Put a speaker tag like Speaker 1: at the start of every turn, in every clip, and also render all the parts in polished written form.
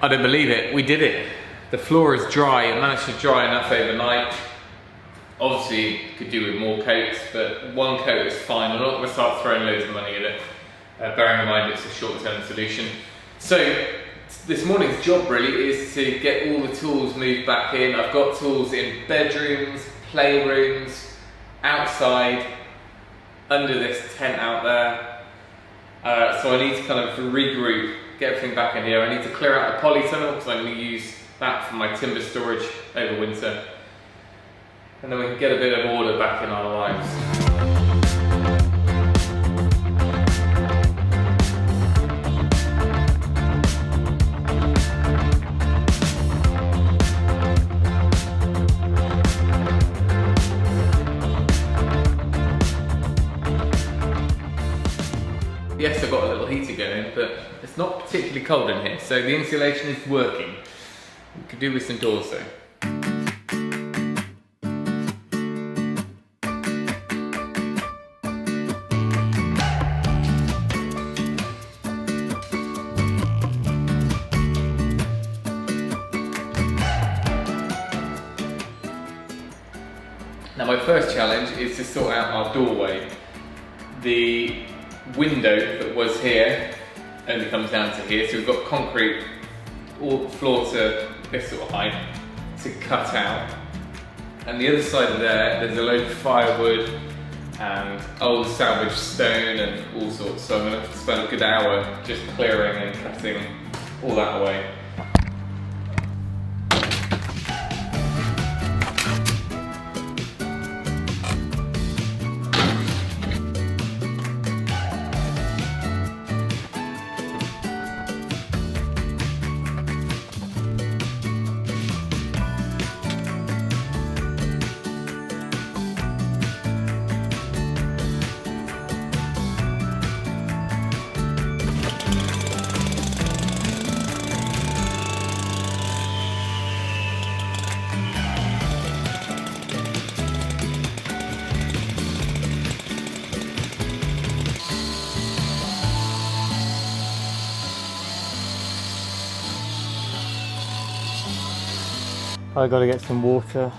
Speaker 1: I don't believe it, we did it. The floor is dry, it managed to dry enough overnight. Obviously, could do with more coats, but one coat is fine. I'm not going to start throwing loads of money at it, bearing in mind it's a short-term solution. So, this morning's job really is to get all the tools moved back in. I've got tools in bedrooms, playrooms, outside, under this tent out there. So I need to kind of regroup, get everything back in here. I need to clear out the polytunnel because I'm going to use that for my timber storage over winter. And then we can get a bit of order back in our lives. Yes, I've got a little heater going, but it's not particularly cold in here, so the insulation is working. We could do with some doors though. Now my first challenge is to sort out our doorway. The window that was here only comes down to here, so we've got concrete all the floor to this sort of height to cut out. And the other side of there's a load of firewood and old salvaged stone and all sorts, so I'm going to spend a good hour just clearing and cutting all that away. I gotta get some water.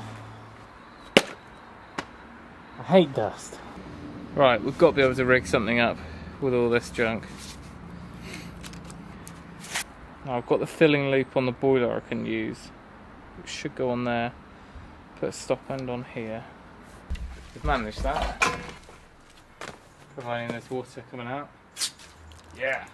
Speaker 1: I hate dust. Right, we've got to be able to rig something up with all this junk. Now I've got the filling loop on the boiler I can use, which should go on there. Put a stop end on here. We've managed that. Providing there's water coming out. Yeah.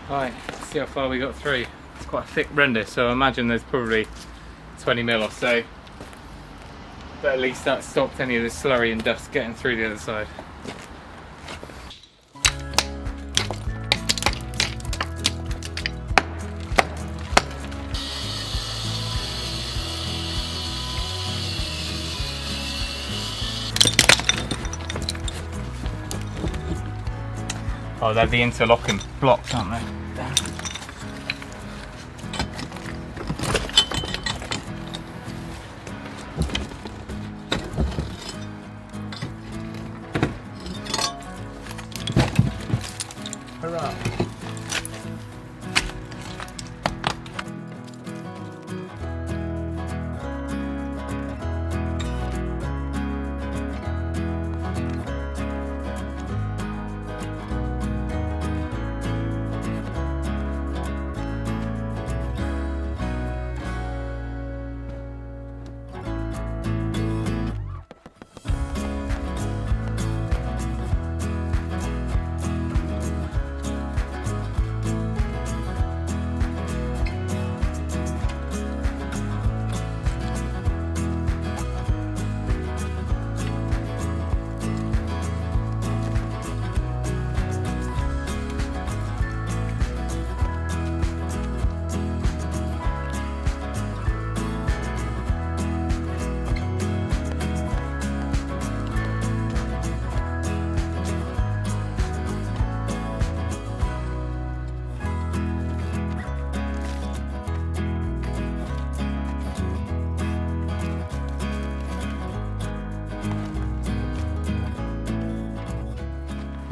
Speaker 1: Right, let's see how far we got through. It's quite a thick render, so I imagine there's probably 20 mil or so. But at least that stopped any of the slurry and dust getting through the other side. Oh, they're the interlocking blocks, aren't they? Hurrah!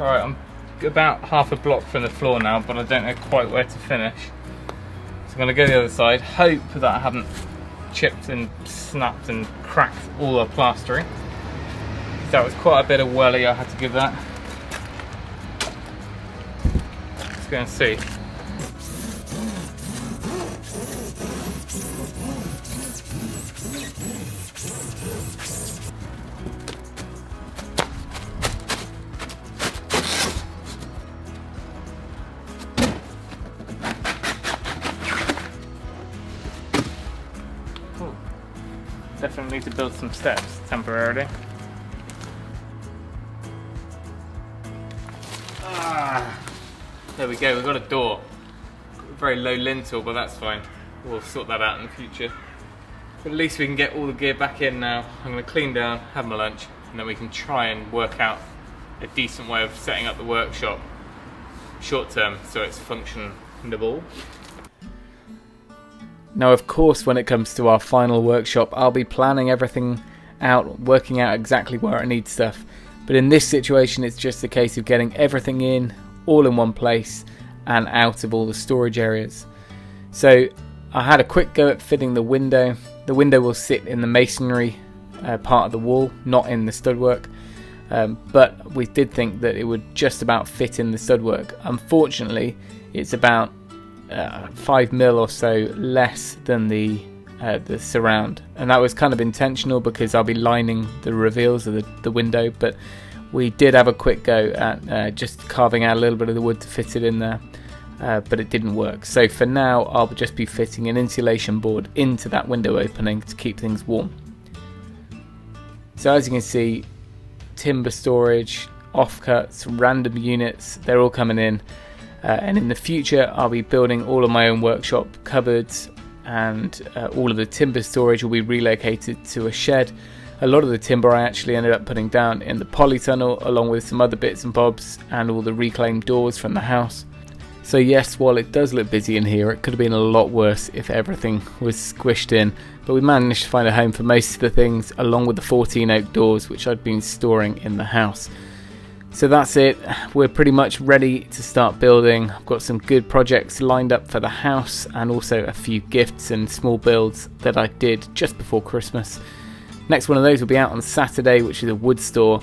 Speaker 1: Alright, I'm about half a block from the floor now, but I don't know quite where to finish. So I'm going to go the other side, hope that I haven't chipped and snapped and cracked all the plastering. That was quite a bit of welly I had to give that. Let's go and see. Definitely need to build some steps temporarily. There we go, we've got a door. Very low lintel, but that's fine. We'll sort that out in the future. But at least we can get all the gear back in now. I'm going to clean down, have my lunch, and then we can try and work out a decent way of setting up the workshop short term so it's functionable. Now, of course, when it comes to our final workshop, I'll be planning everything out, working out exactly where I need stuff. But in this situation, it's just a case of getting everything in, all in one place, and out of all the storage areas. So I had a quick go at fitting the window. The window will sit in the masonry part of the wall, not in the stud-work. But we did think that it would just about fit in the stud-work. Unfortunately, it's about 5mm or so less than the surround, and that was kind of intentional because I'll be lining the reveals of the window, but we did have a quick go at just carving out a little bit of the wood to fit it in there, but it didn't work. So for now I'll just be fitting an insulation board into that window opening to keep things warm. So as you can see, timber storage, offcuts, random units, they're all coming in. And in the future I'll be building all of my own workshop cupboards, and all of the timber storage will be relocated to a shed. A lot of the timber I actually ended up putting down in the polytunnel, along with some other bits and bobs and all the reclaimed doors from the house. So yes, while it does look busy in here, it could have been a lot worse if everything was squished in, but we managed to find a home for most of the things, along with the 14 oak doors which I'd been storing in the house. So that's it, we're pretty much ready to start building. I've got some good projects lined up for the house, and also a few gifts and small builds that I did just before Christmas. Next one of those will be out on Saturday, which is a wood store,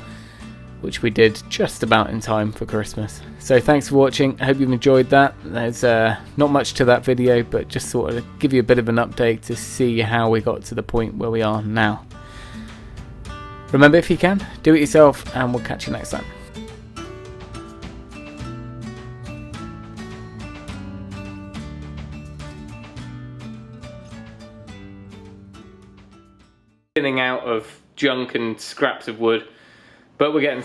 Speaker 1: which we did just about in time for Christmas. So thanks for watching, I hope you've enjoyed that. There's not much to that video, but just thought I'd give you a bit of an update to see how we got to the point where we are now. Remember, if you can, do it yourself, and we'll catch you next time. Thinning out of junk and scraps of wood, but we're getting